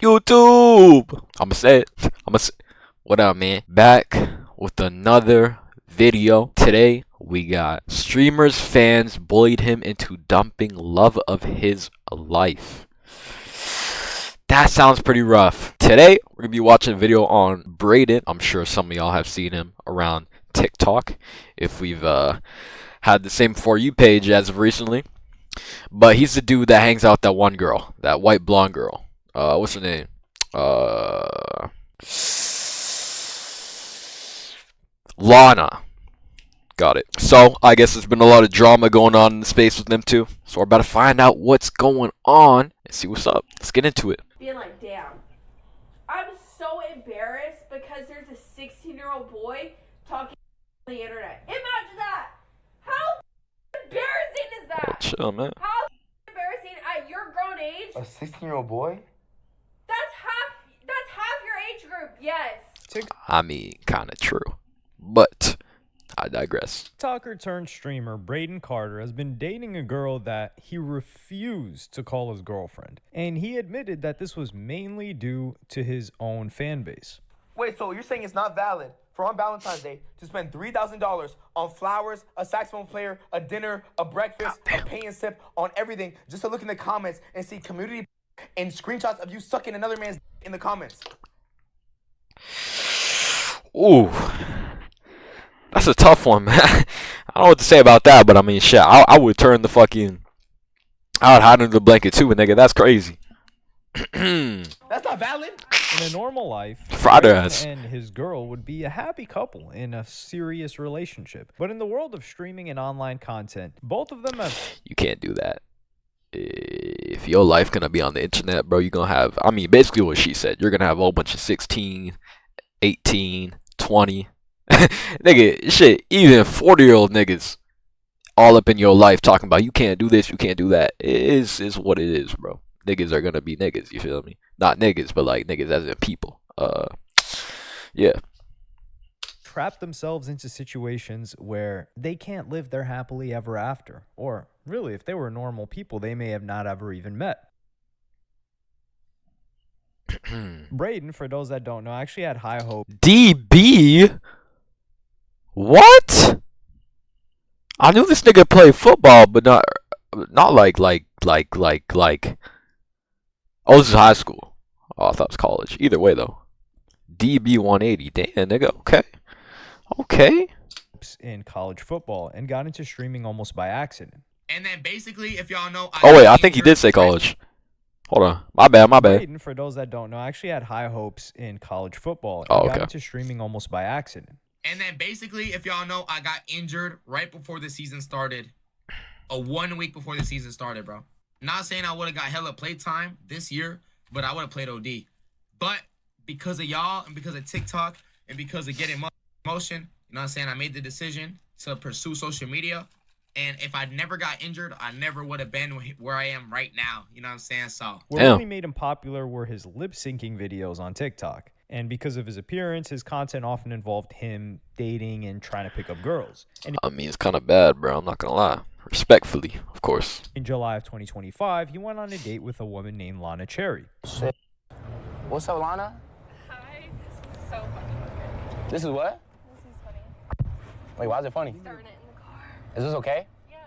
YouTube. I'ma say it. What up, man? Back with another video. Today we got streamers fans bullied him into dumping love of his life. That sounds pretty rough. Today we're gonna be watching a video on Braden. I'm sure some of y'all have seen him around TikTok if we've had the same For You page as of recently. But he's the dude that hangs out with that one girl, that white blonde girl. What's her name? Lana. Got it. So I guess there's been a lot of drama going on in the space with them too. So we're about to find out what's going on and see what's up. Let's get into it. Being like, damn, I'm so embarrassed because there's a 16-year-old boy talking on the internet. Imagine that. How embarrassing is that? Oh, chill, man. How embarrassing at your grown age? A 16-year-old boy? That's half your age group. Yes. I mean, kind of true, but I digress. TikToker turned streamer Braden Carter has been dating a girl that he refused to call his girlfriend, and he admitted that this was mainly due to his own fan base. Wait, so you're saying it's not valid for on Valentine's Day to spend $3,000 on flowers, a saxophone player, a dinner, a breakfast, a pay and sip, on everything, just to look in the comments and see community and screenshots of you sucking another man's in the comments? Ooh, that's a tough one, man. I don't know what to say about that, but I mean, shit, I would turn the fucking, I would hide under the blanket too, nigga. That's crazy. That's not valid. In a normal life, Friday Braden ass. and his girl would be a happy couple in a serious relationship. But in the world of streaming and online content, both of them have... You can't do that. If your life gonna be on the internet, bro, you're gonna have, I mean, basically what she said. You're gonna have a whole bunch of 16, 18, 20. Nigga, shit, even 40-year-old niggas all up in your life talking about you can't do this, you can't do that. It is what it is, bro. Niggas are gonna be niggas, you feel me? Not niggas, but like niggas as in people. Yeah. Trap themselves into situations where they can't live their happily ever after. Or really, if they were normal people, they may have not ever even met. Braden, for those that don't know, actually had high hopes. DB? What? I knew this nigga played football, but not like. Oh, this is high school. Oh, I thought it was college. Either way, though. DB 180. Damn, nigga. Okay. Okay. In college football and got into streaming almost by accident. And then basically, if y'all know, Oh wait, I think he did say college. Hold on, my bad. Braden, for those that don't know, actually had high hopes in college football and got into streaming almost by accident. And then basically, if y'all know, I got injured right before the season started. 1 week before the season started, bro. Not saying I would have got hella playtime this year, but I would have played OD. But because of y'all and because of TikTok and because of getting motion, you know what I'm saying, I made the decision to pursue social media. And if I never got injured, I never would have been where I am right now. You know what I'm saying? So what really made him popular were his lip syncing videos on TikTok. And because of his appearance, his content often involved him dating and trying to pick up girls. And I mean, it's kind of bad, bro. I'm not gonna lie. Respectfully, of course. In July of 2025, he went on a date with a woman named Lana Cherry. Shit. What's up, Lana? Hi, this is so funny. This is what? This is funny. Wait, why is it funny? Starting it in the car. Is this okay? Yeah.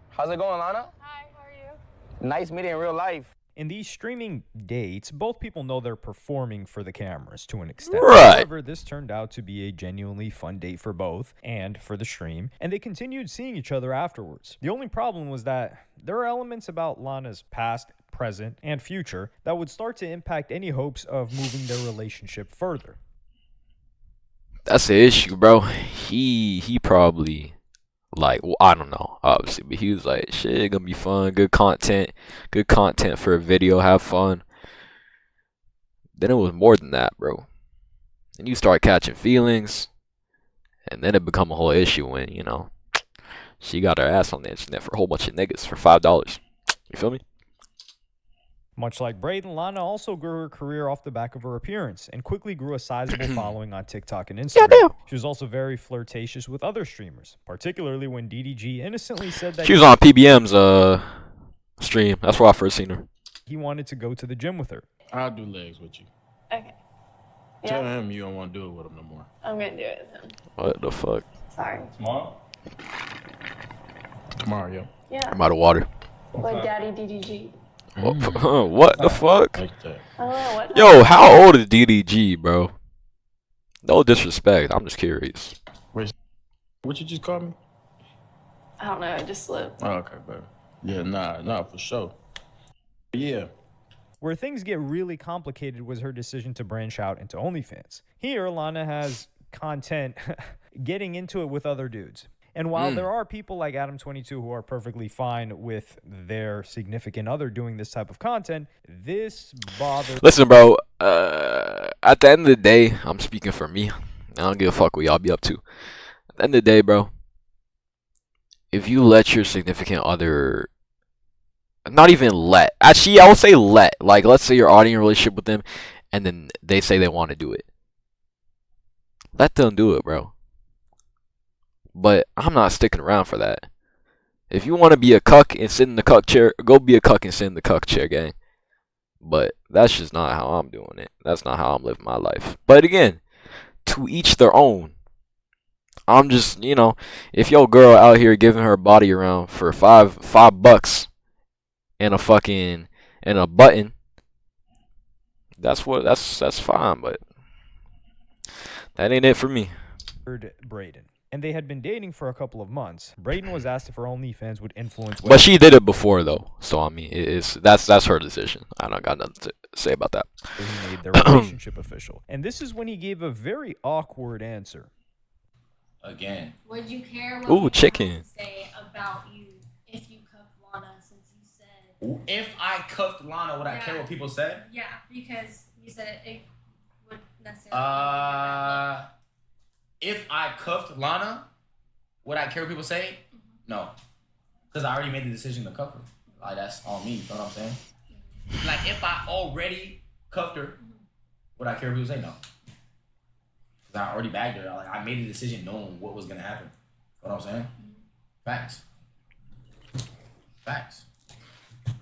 How's it going, Lana? Hi, how are you? Nice meeting in real life. In these streaming dates, both people know they're performing for the cameras to an extent. Right. However, this turned out to be a genuinely fun date for both and for the stream, and they continued seeing each other afterwards. The only problem was that there are elements about Lana's past, present, and future that would start to impact any hopes of moving their relationship further. That's the issue, bro. He probably, like, well, I don't know, obviously, but he was like, shit, gonna be fun, good content for a video, have fun. Then it was more than that, bro. And you start catching feelings, and then it become a whole issue when, you know, she got her ass on the internet for a whole bunch of niggas for $5. You feel me? Much like Braden, Lana also grew her career off the back of her appearance and quickly grew a sizable following on TikTok and Instagram. Yeah, she was also very flirtatious with other streamers, particularly when DDG innocently said that she was on PBM's stream. That's where I first seen her. he wanted to go to the gym with her. I'll do legs with you. Okay. Tell Yeah, him you don't want to do it with him no more. I'm gonna do it then. What the fuck? Sorry. Tomorrow? Tomorrow, yeah. Yeah. I'm out of water. Like Daddy DDG. What the fuck? Like that. I don't know what. Yo, how old is DDG, bro? No disrespect. I'm just curious. Wait, what you just called me? I don't know. It just slipped. Oh, okay, baby. Yeah, nah, for sure. Yeah. Where things get really complicated was her decision to branch out into OnlyFans. Here, Lana has content getting into it with other dudes. And while there are people like Adam22 who are perfectly fine with their significant other doing this type of content, this bothers... Listen, bro. At the end of the day, I'm speaking for me. I don't give a fuck what y'all be up to. At the end of the day, bro, if you let your significant other... Not even let. Actually, I would say let. Like, let's say you're already in a relationship with them, and then they say they want to do it. Let them do it, bro. But I'm not sticking around for that. If you want to be a cuck and sit in the cuck chair, go be a cuck and sit in the cuck chair, gang. But that's just not how I'm doing it. That's not how I'm living my life. But again, to each their own. I'm just, you know, if your girl out here giving her body around for $5 and a fucking and a button, that's fine, but that ain't it for me. Brayden. And they had been dating for a couple of months. Brayden was asked if her OnlyFans would influence... But she did it before, though. So, I mean, that's her decision. I don't got nothing to say about that. He made their relationship official. And this is when he gave a very awkward answer. Again. Would you care what Ooh, people chicken. say about you if you cuffed Lana, since you said... If I cuffed Lana, would I care Yeah. what people said? Yeah, because you said it would necessarily... If I cuffed Lana, would I care what people say? No. Because I already made the decision to cuff her. Like, that's on me, you know what I'm saying? Like, if I already cuffed her, would I care what people say? No. Because I already bagged her. Like, I made a decision knowing what was going to happen. You know what I'm saying? Facts. Facts. So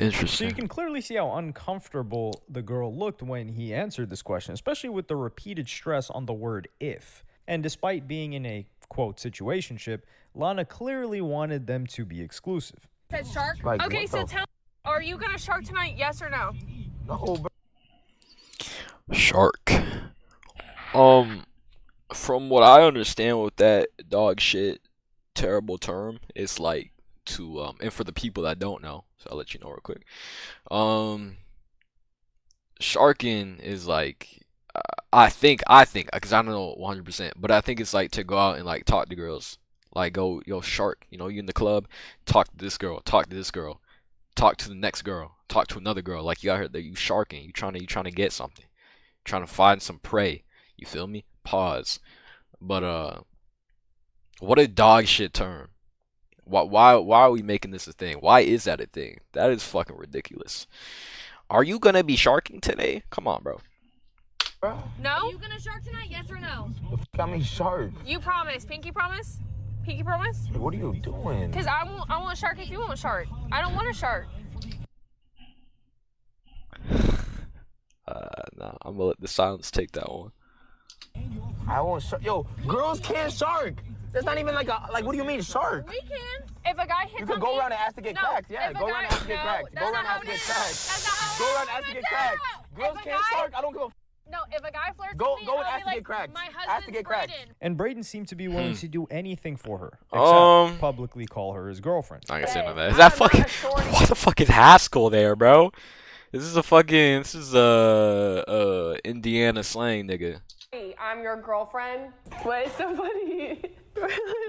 Interesting. you can clearly see how uncomfortable the girl looked when he answered this question, especially with the repeated stress on the word if. And despite being in a, quote, situationship, Lana clearly wanted them to be exclusive. Said shark? Like, Okay, what so the- tell me, are you gonna shark tonight, yes or no? No, bro. Shark. From what I understand with that dog shit terrible term, it's like to and for the people that don't know, so I'll let you know real quick. Sharking is like I think because I don't know 100%, but I think it's like to go out and like talk to girls, like go yo shark, you know, you in the club, talk to this girl, talk to this girl, talk to the next girl, talk to another girl, like you out here that you sharking, you trying to get something, trying to find some prey. You feel me? Pause. But what a dog shit term. Why are we making this a thing? Why is that a thing? That is fucking ridiculous. Are you gonna be sharking today? Come on, bro. No? Are you gonna shark tonight, yes or no? I mean, shark. You promise. Pinky promise? Pinky promise? What are you doing? Because I want shark if you want shark. I don't want a shark. Nah, I'm gonna let the silence take that one. I want shark. Yo, girls can't shark. That's not even like a, like, what do you mean shark? We can. If a guy hits You can on go me, around and ask to get no, cracked. Yeah, if a go guy- around and ask to get no, cracked. Go that's around and not ask to how get it cracked. is. That's not how Go it around is. and ask to get No. cracked. Girls If a can't guy- shark. I don't give a. No, if a guy flirts Go- with me, go and I'll ask be to like, get cracked. my Ask to husband's get cracked. Brayden. And Brayden seemed to be willing to do anything for her, except publicly call her his girlfriend. I can say none of that. Is I'm that not fucking? a shorty. What the fuck is Haskell there, bro? This is Indiana slang, nigga. I'm your girlfriend. Wait, somebody.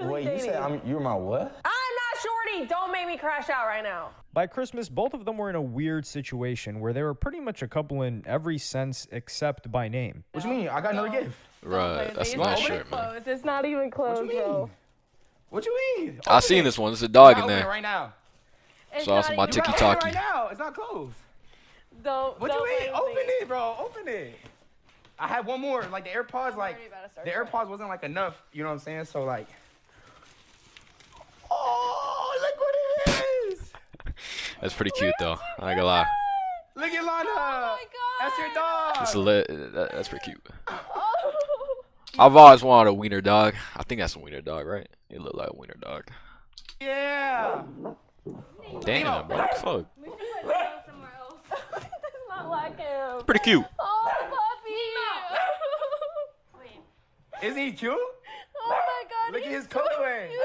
Wait, you said you're my what? I'm not shorty. Don't make me crash out right now. By Christmas, both of them were in a weird situation where they were pretty much a couple in every sense except by name. What you mean? I got another gift. Right, that's a nice shirt, man. It's not even close, What you mean? What you mean? I seen this one. There's a dog in Open it there. right now. So also my Open tiki it talkie. right now. It's not closed. Don't. What you mean? Open it, bro. Open it. I had one more. Like the AirPods, like the AirPods wasn't like enough. You know what I'm saying? So like. Oh, look what it is! That's pretty cute though. I ain't gonna lie. Look at Lana. Oh my god. That's your dog. It's that's pretty cute. I've always wanted a wiener dog. I think that's a wiener dog, right? It look like a wiener dog. Yeah. Damn, bro. Fuck. We should put Nemo somewhere else. It's not like him. Pretty cute. Oh, puppy. Wait. Is he cute? Oh my God. Look at he's his so colorway. cute.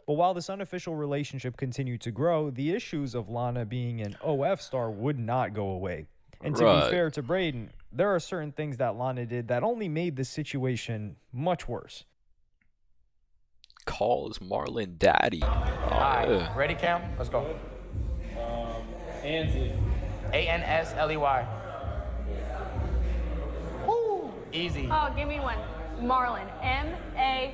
But while this unofficial relationship continued to grow, the issues of Lana being an OF star would not go away. And to Right. be fair to Braden, there are certain things that Lana did that only made the situation much worse. Calls Marlon daddy. Oh, Alright, yeah. ready, Cam? Let's go. Ansley. Ansley. Woo! Easy. Oh, give me one. Marlon. MarlonDaddy.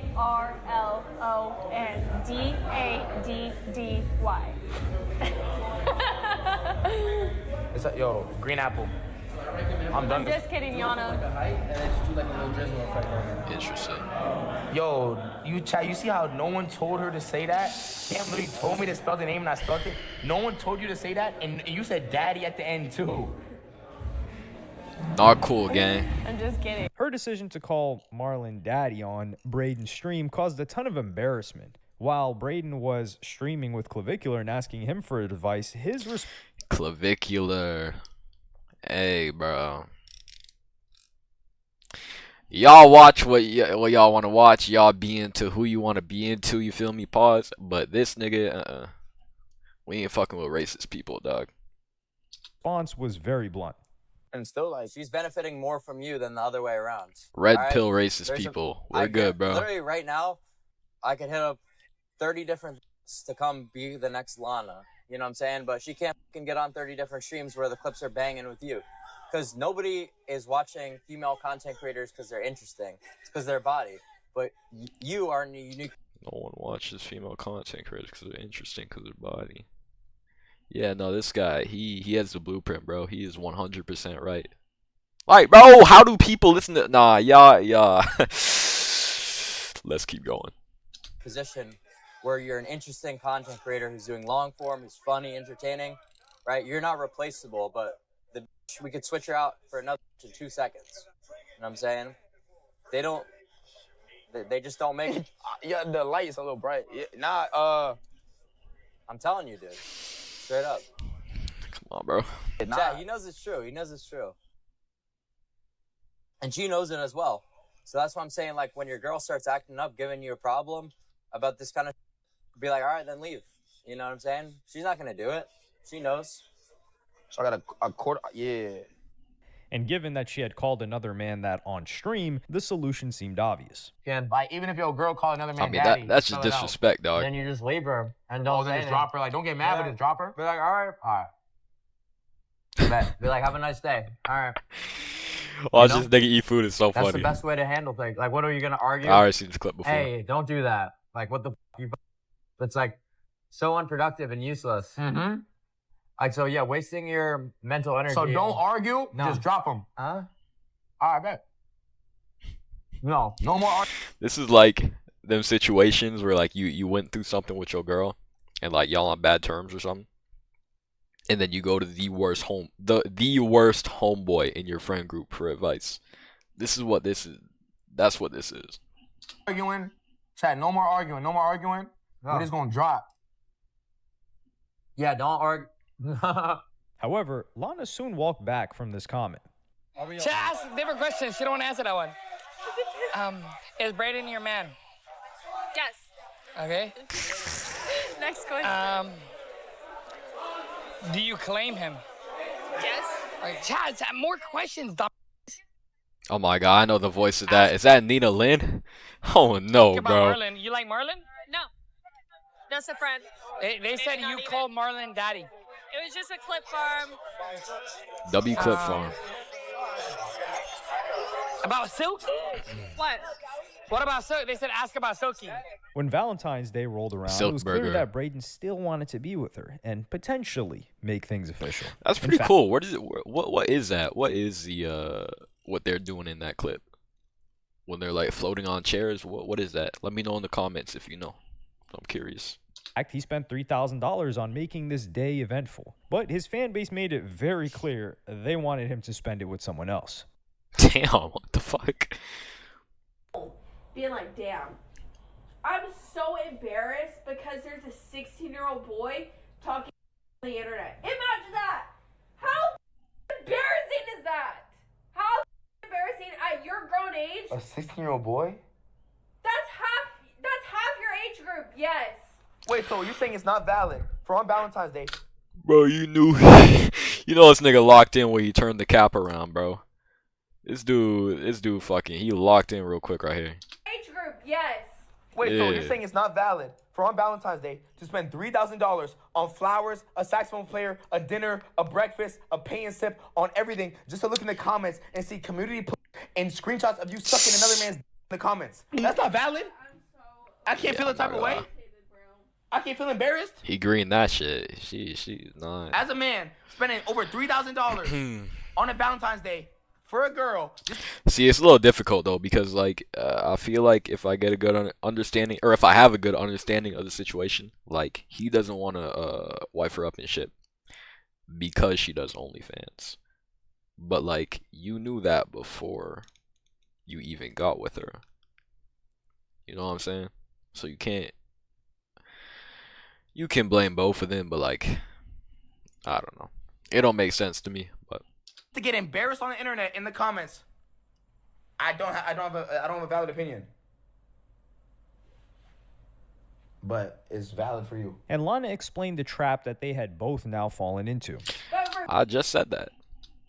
It's a, yo, green apple. I'm done. Just kidding, Yana. Interesting. Yo, you see how no one told her to say that? Cam literally told me to spell the name and I spelled it. No one told you to say that, and you said daddy at the end too. Not cool, gang. I'm just kidding. Her decision to call Marlon daddy on Braden's stream caused a ton of embarrassment. While Braden was streaming with Clavicular and asking him for advice, his response Clavicular. Hey, bro. Y'all watch what y'all want to watch. Y'all be into who you want to be into. You feel me? Pause. But this nigga, we ain't fucking with racist people, dog. was very blunt. And still like, She's benefiting more from you than the other way around. Red Alright? pill racist There's people. I We're good, can- bro. Literally right now, I could hit up 30 different to come be the next Lana. You know what I'm saying? But she can't fucking get on 30 different streams where the clips are banging with you. Because nobody is watching female content creators because they're interesting. It's because they're body. But you are unique. No one watches female content creators because they're interesting because their body. Yeah, no, this guy, he has the blueprint, bro. He is 100% right. Like, bro, how do people listen to... Nah, yeah. Let's keep going. Position where you're an interesting content creator who's doing long form, who's funny, entertaining, right? You're not replaceable, but we could switch her out for another 2 seconds. You know what I'm saying? They just don't make it. yeah, the light is a little bright. Yeah, I'm telling you, dude. Straight up. Come on, bro. Yeah, he knows it's true. He knows it's true. And she knows it as well. So that's why I'm saying, like, when your girl starts acting up, giving you a problem about this kind of be like, all right, then leave. You know what I'm saying? She's not going to do it. She knows. So I got a quarter. Yeah. And given that she had called another man that on stream, the solution seemed obvious. Like, even if your girl called another man I mean, daddy, that's just disrespect, dog. Then you just leave her and don't then just drop her. Like, don't get mad, but just drop her. Be like, all right. Be like, have a nice day. All right. Watch this nigga eat food is so That's funny. the best way to handle things. Like, what are you going to argue? I already seen this clip before. Hey, don't do that. Like, what the f***? It's like so unproductive and useless. Mm-hmm. Like, so yeah, wasting your mental energy. So don't argue. No. Just drop them. Huh? All right, bet. No. No more arguing. This is like them situations where like you went through something with your girl and like y'all on bad terms or something. And then you go to the worst homeboy in your friend group for advice. This is what this is. That's what this is. Arguing. Chat, no more arguing. No more arguing. No. We're just going to drop. Yeah, don't argue. However, Lana soon walked back from this comment. She asked different questions. She don't want to answer that one. Is Braden your man? Yes. Okay. Next question. Do you claim him? Yes. Okay, Chaz, more questions, dumb. Oh my god, I know the voice of that. Is that Nina Lynn? Oh no, Think about bro. Marlon. You like Marlon? No. Just a friend. They said not you even. called Marlon daddy. It was just a clip farm. W Clip Farm. About Silk? What? What about Silk? They said ask about Silky. When Valentine's Day rolled around, Silk it was clear burger. that Braden still wanted to be with her and potentially make things official. That's In pretty fact- cool. What is it? What is that? What is the what they're doing in that clip? When they're like floating on chairs, what is that? Let me know in the comments if you know. I'm curious. fact, he spent $3,000 on making this day eventful. But his fan base made it very clear they wanted him to spend it with someone else. Damn, what the fuck? Being like, damn. I'm so embarrassed because there's a 16-year-old boy talking on the internet. Imagine that. How embarrassing is that? How embarrassing at your grown age? A 16-year-old boy? That's half your age group, yes. Wait, so you're saying it's not valid for on Valentine's Day? Bro, you knew. You know this nigga locked in when he turned the cap around, bro. This dude fucking, he locked in real quick right here. Age group, yes. Wait, so you're saying it's not valid for on Valentine's Day to spend $3,000 on flowers, a saxophone player, a dinner, a breakfast, a pay and sip, on everything, just to look in the comments and see community and screenshots of you sucking another man's in the comments? That's not valid. I can't feel the type of way. I can't feel embarrassed. He greened that shit. She's not. As a man, spending over $3,000 on a Valentine's Day for a girl. See, it's a little difficult though because like I feel like if I get a good understanding, or if I have a good understanding of the situation, like he doesn't want to wife her up and shit because she does OnlyFans. But like you knew that before you even got with her. You know what I'm saying? So you can't. You can blame both of them, but like I don't know. It don't make sense to me, but. To get embarrassed on the internet in the comments. I don't have a valid opinion. But it's valid for you. And Lana explained the trap that they had both now fallen into. I just said that,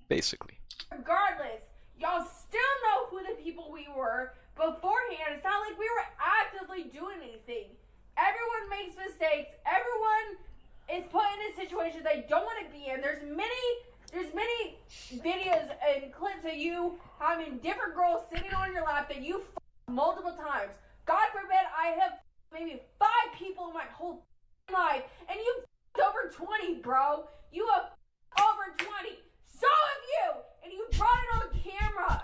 basically. Regardless, y'all still know who the people we were beforehand. It's not like we were actively doing anything. Everyone makes mistakes. Everyone is put in a situation they don't want to be in. There's many videos and clips of you having different girls sitting on your lap that you multiple times. God forbid I have maybe 5 people in my whole life, and you over 20, bro. You have over 20. So have you, and you brought it on camera.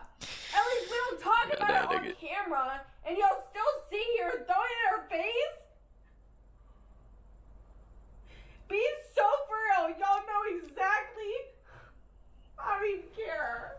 At least we don't talk about it on camera, and y'all still sit here throwing it in our face. Be so for real. Y'all know exactly. I don't even care.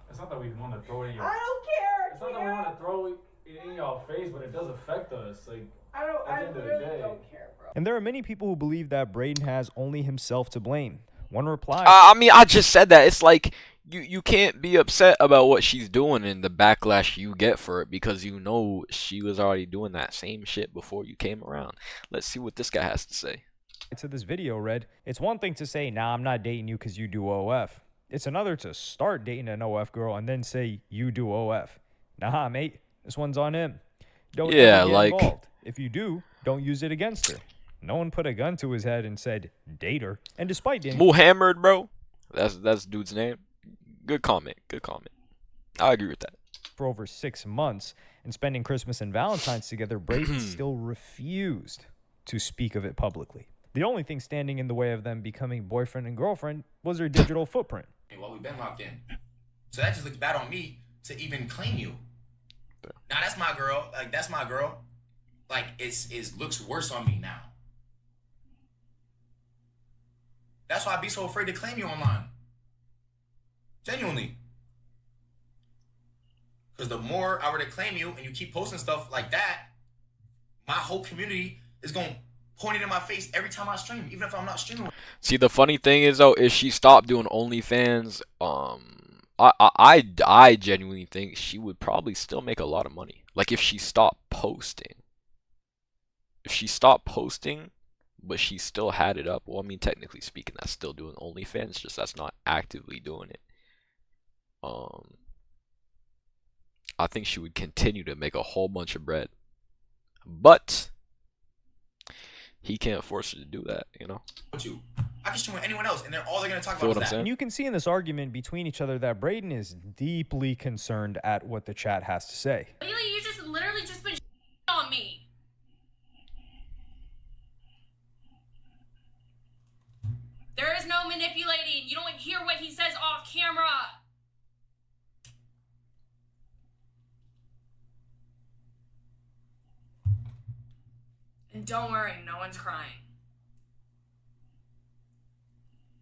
It's not that we want to throw it in your. I don't care. It's not that we want to throw it in your face, but it does affect us. Like I really don't care, bro. And there are many people who believe that Braden has only himself to blame. One replied, I mean, I just said that. It's like you can't be upset about what she's doing and the backlash you get for it because you know she was already doing that same shit before you came around. Let's see what this guy has to say. to this video read, it's one thing to say, nah, I'm not dating you because you do OF. It's another to start dating an OF girl and then say you do OF. Nah, mate, this one's on him. Don't ever get involved. If you do, don't use it against her. No one put a gun to his head and said, date her. And despite dating... Muhammad, bro. That's dude's name. Good comment. Good comment. I agree with that. For over 6 months and spending Christmas and Valentine's together, Braden still refused to speak of it publicly. The only thing standing in the way of them becoming boyfriend and girlfriend was her digital footprint. Well, we've been locked in. So that just looks bad on me to even claim you. Now that's my girl. Like, that's my girl. Like, it looks worse on me now. That's why I be so afraid to claim you online. Genuinely. Because the more I were to claim you and you keep posting stuff like that, my whole community is going to point it in my face every time I stream, even if I'm not streaming. See, the funny thing is, though, if she stopped doing OnlyFans, I genuinely think she would probably still make a lot of money. Like, if she stopped posting. If she stopped posting, but she still had it up, well, I mean, technically speaking, that's still doing OnlyFans, just that's not actively doing it. I think she would continue to make a whole bunch of bread. But he can't force her to do that, you know? I can stream with anyone else, and they're all they're going to talk about is that. And you can see in this argument between each other that Braden is deeply concerned at what the chat has to say. You just literally just been on me. There is no manipulating. You don't hear what he says off camera. don't worry, no one's crying.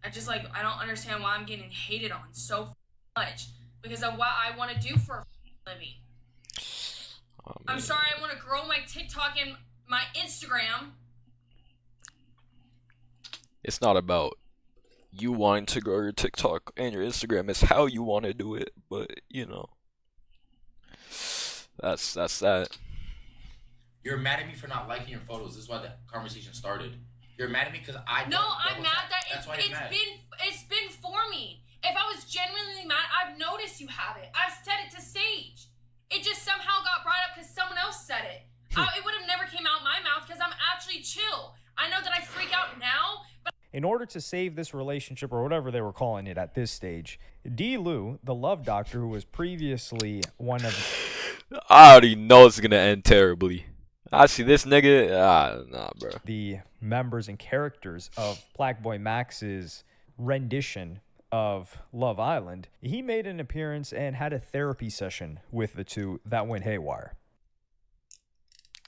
I don't understand why I'm getting hated on so much because of what I want to do for a living. I'm sorry, I want to grow my TikTok and my Instagram. It's not about you wanting to grow your TikTok and your Instagram. It's how you want to do it. But you know, that's that. You're mad at me for not liking your photos. This is why the conversation started. You're mad at me because I don't. No, I'm mad that That's why you're mad. it's been for me. If I was genuinely mad, I've noticed you have it. I've said it to Sage. It just somehow got brought up because someone else said it. It would have never came out my mouth because I'm actually chill. I know that I freak out now, but In order to save this relationship, or whatever they were calling it at this stage, D. Lou, the love doctor who was previously one of... I already know it's gonna end terribly. I see this nigga. Nah, bro. The members and characters of Black Boy Max's rendition of Love Island, he made an appearance and had a therapy session with the two that went haywire.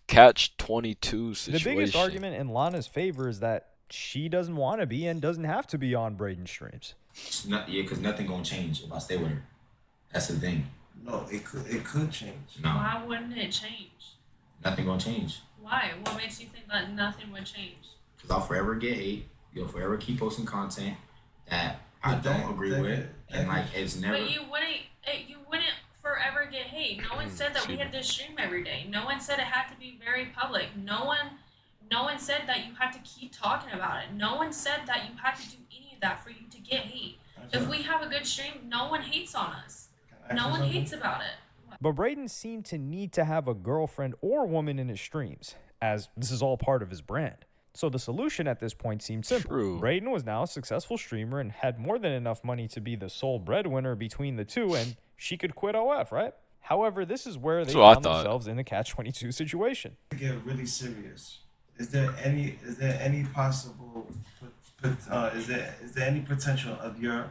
Catch-22 situation. The biggest argument in Lana's favor is that she doesn't want to be and doesn't have to be on Braden streams. Because nothing gonna change if I stay with her. That's the thing. No, it could change. No. Why wouldn't it change? Nothing gonna change. Why? What makes you think that nothing would change? Because I'll forever get hate. You'll forever keep posting content that I don't agree with, and like it's never. But you wouldn't forever get hate. No one said that we had to stream every day. No one said it had to be very public. No one said that you had to keep talking about it. No one said that you had to do any of that for you to get hate. If we have a good stream, no one hates on us. No one hates about it. But Braden seemed to need to have a girlfriend or woman in his streams, as this is all part of his brand. So the solution at this point seemed simple. True. Braden was now a successful streamer and had more than enough money to be the sole breadwinner between the two, and she could quit OF, right? However, this is where they found themselves in the catch-22 situation. To get really serious, is there any possible is there any potential of your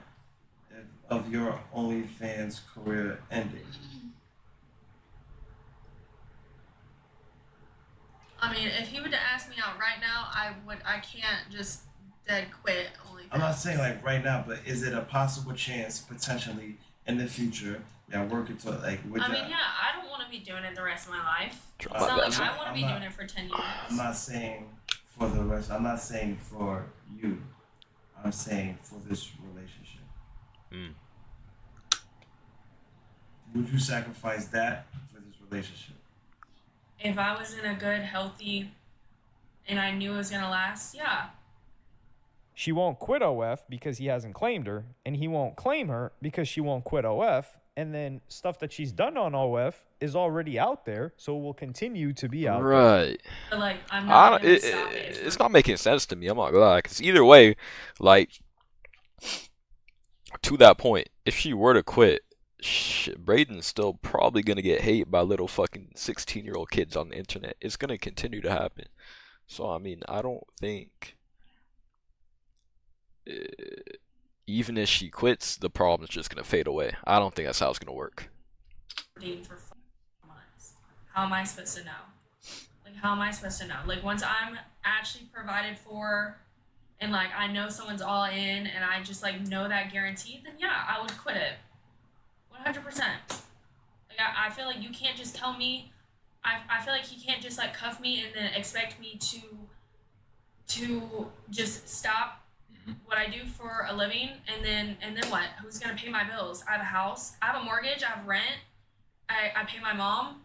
OnlyFans career ending? I mean, if he were to ask me out right now, I can't just dead quit OnlyFans. I'm not saying like right now, but is it a possible chance potentially in the future that working to like with I mean, yeah, I don't want to be doing it the rest of my life. It's My not like bad. I want to be doing it for 10 years. I'm not saying for the rest. I'm not saying for you. I'm saying for this relationship. Would you sacrifice that for this relationship? If I was in a good, healthy, and I knew it was going to last, yeah. She won't quit OF because he hasn't claimed her, and he won't claim her because she won't quit OF, and then stuff that she's done on OF is already out there, so it will continue to be out there. Right. But, like, I'm not going to stop It's not making sense to me. I'm not gonna lie. Because either way, like, to that point, if she were to quit, shit, Braden's still probably gonna get hate by little fucking 16-year-old kids on the internet. It's gonna continue to happen. So I mean, I don't think even if she quits, the problem's just gonna fade away. I don't think that's how it's gonna work. dating for 4 months. How am I supposed to know? Like, how am I supposed to know? Like, once I'm actually provided for and, like, I know someone's all in and I just, like, know that guaranteed, then, yeah, I would quit it. 100%. Like, I feel like you can't just tell me, I feel like he can't just, like, cuff me and then expect me to just stop what I do for a living and then what? Who's going to pay my bills? I have a house. I have a mortgage. I have rent. I pay my mom.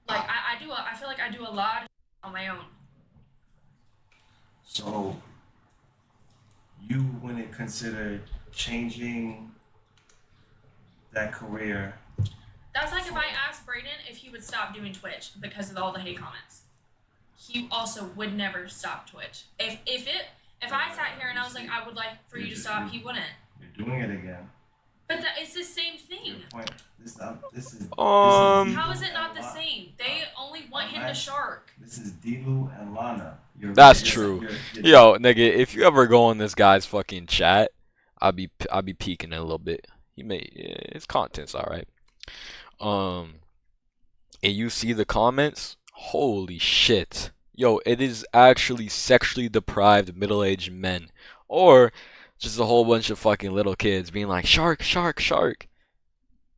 Like, I feel like I do a lot on my own. So you wouldn't consider changing that career? That's like if I asked Braden if he would stop doing Twitch because of all the hate comments. He also would never stop Twitch. If I sat here and I was like, I would like for you to stop, he wouldn't. You're doing it again. But it's the same thing. This is How is it not the same? They only want him to shark. This is D-Lu and Lana. That's true. Yo, nigga, if you ever go on this guy's fucking chat, I'll be peeking a little bit. His content's alright. And you see the comments, holy shit. Yo, it is actually sexually deprived middle-aged men. Or just a whole bunch of fucking little kids being like, shark, shark, shark.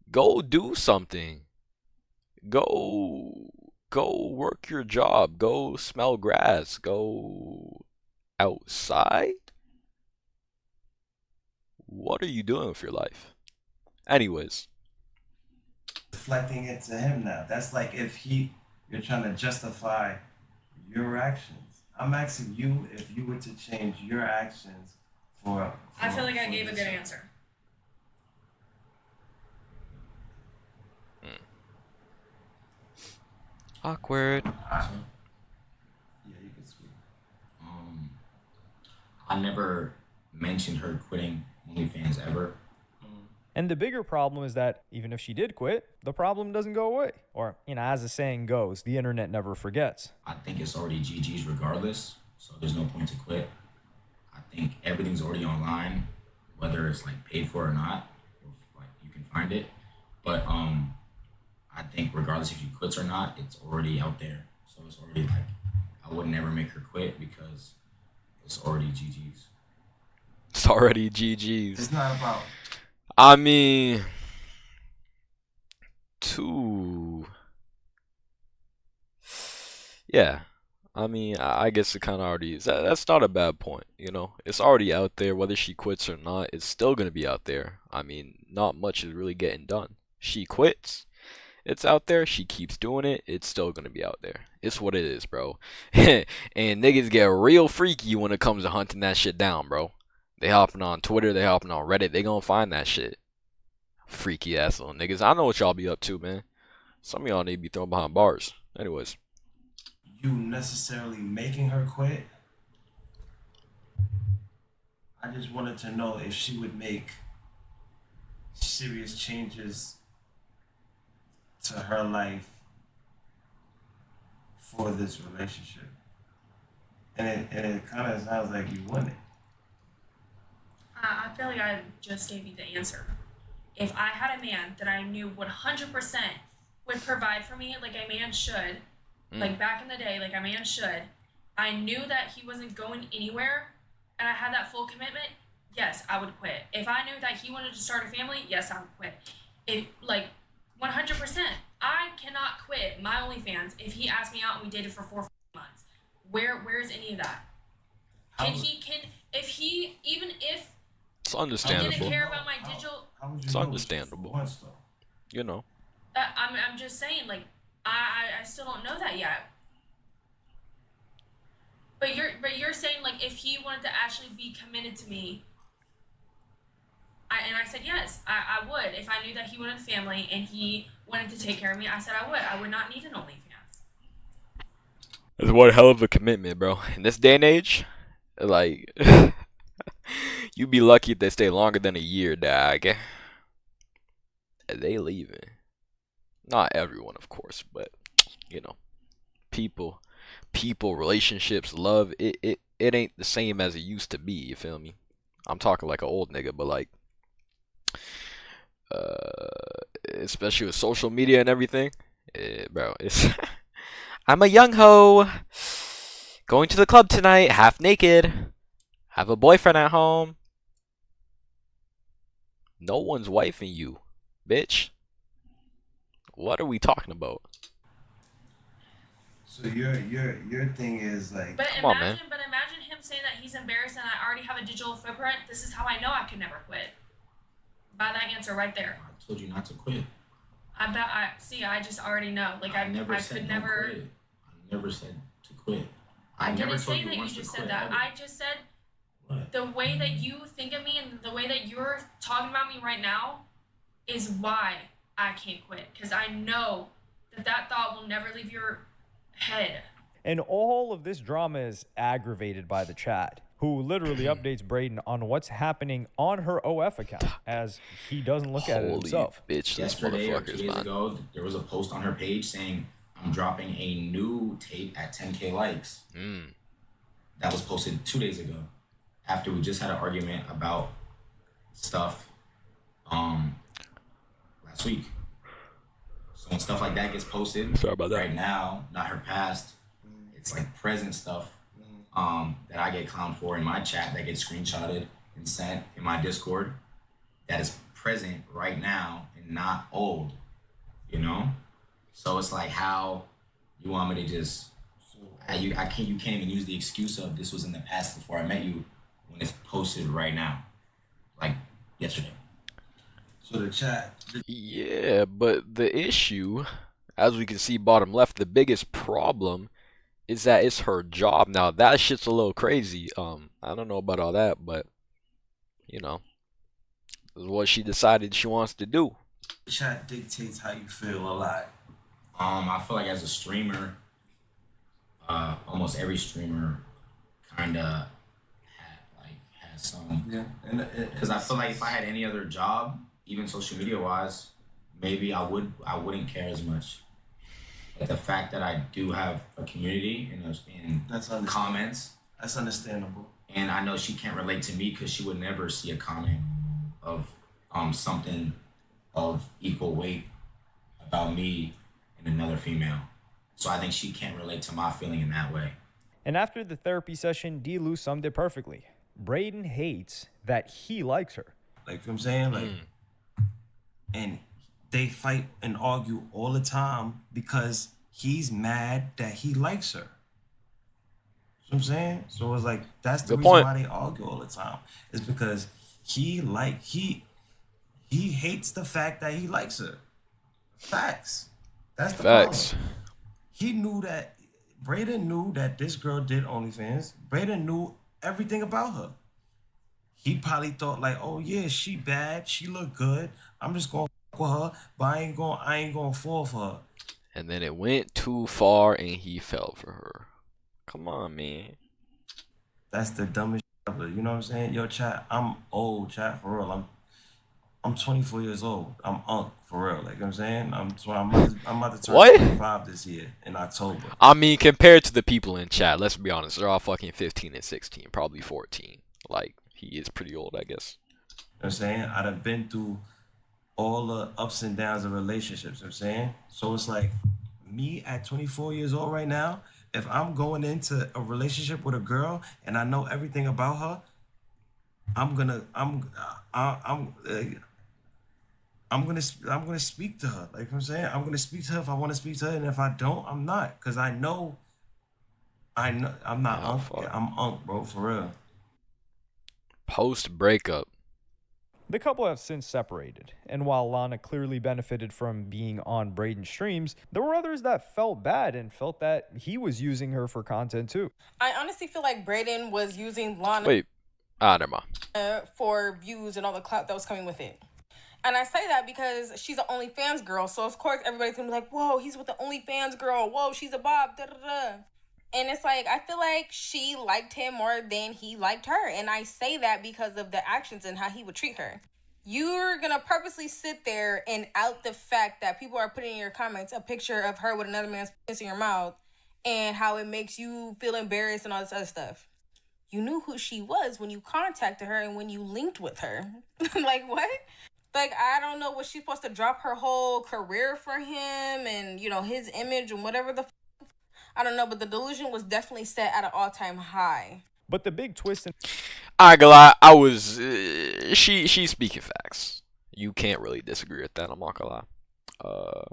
Go do something. Go work your job. Go smell grass. Go outside. What are you doing with your life? Anyways. Deflecting it to him now. That's like if you're trying to justify your actions. I'm asking you if you were to change your actions for I feel like I gave a this. good answer. Awkward. Yeah, you can speak. I never mentioned her quitting OnlyFans ever. And the bigger problem is that even if she did quit, the problem doesn't go away. Or, as the saying goes, the internet never forgets. I think it's already GG's regardless, so there's no point to quit. I think everything's already online, whether it's like paid for or not, or like you can find it. But I think regardless if she quits or not, it's already out there. So it's already like, I would never make her quit because it's already GG's. It's already GG's. It's not about. I mean, yeah. I mean, I guess it kind of already is. That's not a bad point, It's already out there. Whether she quits or not, it's still going to be out there. I mean, not much is really getting done. She quits, it's out there. She keeps doing it, it's still going to be out there. It's what it is, bro. And niggas get real freaky when it comes to hunting that shit down, bro. They hopping on Twitter, they hopping on Reddit, they gonna find that shit. Freaky ass little niggas. I know what y'all be up to, man. Some of y'all need to be thrown behind bars. Anyways. You necessarily making her quit. I just wanted to know if she would make serious changes to her life for this relationship. And it kind of sounds like you wouldn't. I feel like I just gave you the answer. If I had a man that I knew 100% would provide for me like a man should, like back in the day, like a man should, I knew that he wasn't going anywhere, and I had that full commitment, yes, I would quit. If I knew that he wanted to start a family, yes, I would quit. If, 100%, I cannot quit my OnlyFans if he asked me out and we dated for 4 months. Where's any of that? It's understandable. He didn't care about my digital. It's understandable. I'm just saying, I still don't know that yet. But you're saying if he wanted to actually be committed to me, I said yes, I would. If I knew that he wanted a family and he wanted to take care of me, I said I would. I would not need an OnlyFans. That's one hell of a commitment, bro. In this day and age, you'd be lucky if they stay longer than a year, dog. They leaving. Not everyone, of course, but people, relationships, love. It ain't the same as it used to be. You feel me? I'm talking like an old nigga, but especially with social media and everything, bro. It's I'm a young hoe going to the club tonight, half naked. Have a boyfriend at home. No one's wifing you, bitch. What are we talking about? So your thing is But imagine him saying that he's embarrassed and I already have a digital footprint. This is how I know I could never quit. By that answer right there. I told you not to quit. I just already know. I never said no quit. I never said to quit. I didn't say that you just said that. I just said the way that you think of me and the way that you're talking about me right now is why I can't quit. Because I know that thought will never leave your head. And all of this drama is aggravated by the chat, who literally updates Braden on what's happening on her OF account, as he doesn't look at it himself. Bitch, yesterday or 2 days ago, there was a post on her page saying, I'm dropping a new tape at 10K likes. That was posted 2 days ago, after we just had an argument about stuff last week. So when stuff like that gets posted, sorry about that. Right now, not her past, it's like present stuff that I get clowned for in my chat that gets screenshotted and sent in my Discord that is present right now and not old, you know? So it's like, how you want me to just you can't even use the excuse of this was in the past before I met you when it's posted right now, like yesterday. So the chat. Yeah, but the issue, as we can see bottom left, the biggest problem is that it's her job. Now that shit's a little crazy. I don't know about all that, but you know, it's what she decided she wants to do. Chat dictates how you feel a lot. I feel like as a streamer, almost every streamer kinda has some. Yeah, because I feel like if I had any other job, even social media wise, maybe I wouldn't care as much. But the fact that I do have a community in that's comments, that's understandable. And I know she can't relate to me because she would never see a comment of something of equal weight about me and another female. So I think she can't relate to my feeling in that way. And after the therapy session, D-Lou summed it perfectly. Braden hates that he likes her. Like, you know what I'm saying? Like, and they fight and argue all the time because he's mad that he likes her. You know what I'm saying? So it's like, that's the reason why they argue all the time. It's because he hates the fact that he likes her. Facts. That's the problem. He knew that, Braden knew that this girl did OnlyFans. Braden knew everything about her. He probably thought like, oh yeah, she bad, she look good. I'm just gonna fuck with her, but I ain't gonna fall for her. And then it went too far and he fell for her. Come on, man. That's the dumbest shit ever. You know what I'm saying? Yo, chat, I'm old, chat, for real. I'm 24 years old. I'm for real. Like, you know what I'm saying? I'm about to turn 25 this year in October. I mean, compared to the people in chat, let's be honest, they're all fucking 15 and 16, probably 14. Like, he is pretty old, I guess. You know what I'm saying? I done been through all the ups and downs of relationships, you know what I'm saying? So it's like, me at 24 years old right now, if I'm going into a relationship with a girl and I know everything about her, I'm gonna speak to her. Like, you know what I'm saying? I'm gonna speak to her if I want to speak to her, and if I don't, I'm not, because I know I'm not I'm bro, for real. Post breakup. The couple have since separated, and while Lana clearly benefited from being on Braden's streams, there were others that felt bad and felt that he was using her for content too. I honestly feel like Braden was using Lana Never mind. For views and all the clout that was coming with it. And I say that because she's an OnlyFans girl, so of course everybody's gonna be like, whoa, he's with the OnlyFans girl, whoa, she's a bob, da da da. And it's like, I feel like she liked him more than he liked her. And I say that because of the actions and how he would treat her. You're going to purposely sit there and out the fact that people are putting in your comments a picture of her with another man's piss in your mouth and how it makes you feel embarrassed and all this other stuff. You knew who she was when you contacted her and when you linked with her. Like, what? Like, I don't know, was she supposed to drop her whole career for him and, you know, his image and whatever the I don't know, but the delusion was definitely set at an all-time high. But the big twist I was she's speaking facts. You can't really disagree with that, I'm not gonna lie.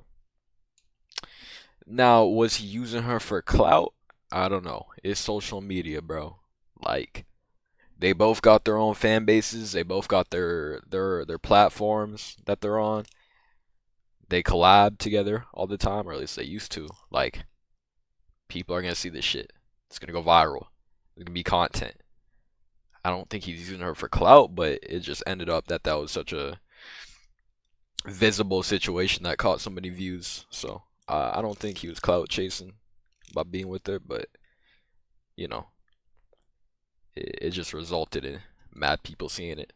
Now, was he using her for clout? I don't know. It's social media, bro. Like, they both got their own fan bases, they both got their platforms that they're on. They collab together all the time, or at least they used to. Like, people are gonna see this shit. It's gonna go viral. It's gonna be content. I don't think he's using her for clout, but it just ended up that was such a visible situation that caught so many views. So I don't think he was clout chasing by being with her, but you know, it just resulted in mad people seeing it.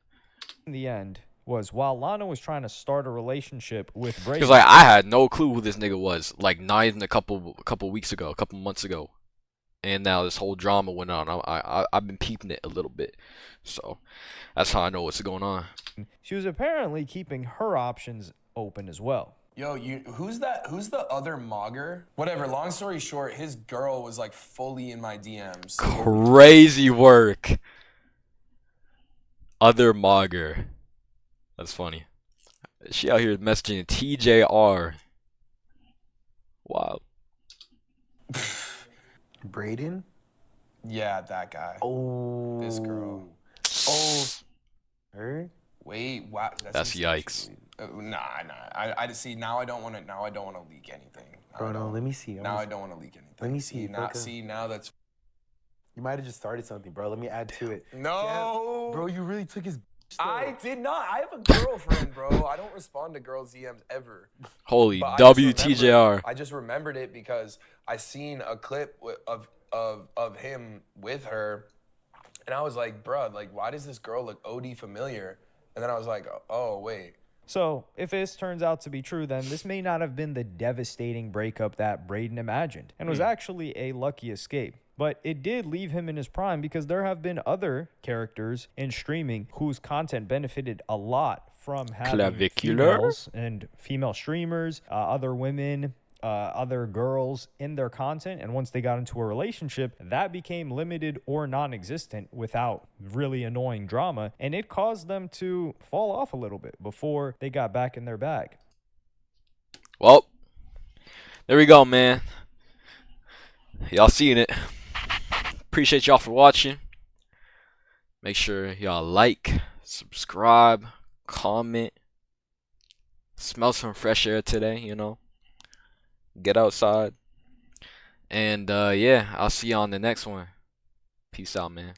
In the end, was while Lana was trying to start a relationship with Braden. Because like, I had no clue who this nigga was. Like, not even a couple weeks ago, a couple months ago, and now this whole drama went on. I've been peeping it a little bit, so that's how I know what's going on. She was apparently keeping her options open as well. Yo, who's that? Who's the other mogger? Whatever. Long story short, his girl was like fully in my DMs. Crazy work. Other mogger. That's funny. She out here messaging TJR. Wow. Braden? Yeah, that guy. Oh. This girl. Oh. Her? Wait, wow. That's yikes. Nah. I see. Now I don't want to. Now I don't want to leak anything. Bro, no. Let me see. Now I don't want to leak anything. Let me see. Now that's. You might have just started something, bro. Let me add to it. No. Damn. Bro, you really took his. I did not. I have a girlfriend, bro. I don't respond to girls' DMs ever. Holy But WTJR. I just remembered it because I seen a clip of him with her, and I was like, bruh, like, why does this girl look OD familiar? And then I was like, oh, wait. So, if this turns out to be true, then this may not have been the devastating breakup that Braden imagined, and was actually a lucky escape. But it did leave him in his prime because there have been other characters in streaming whose content benefited a lot from having females and female streamers, other women, other girls in their content. And once they got into a relationship, that became limited or non-existent without really annoying drama. And it caused them to fall off a little bit before they got back in their bag. Well, there we go, man. Y'all seen it. Appreciate y'all for watching. Make sure y'all like, subscribe, comment. Smell some fresh air today, you know. Get outside. And yeah, I'll see you on the next one. Peace out, man.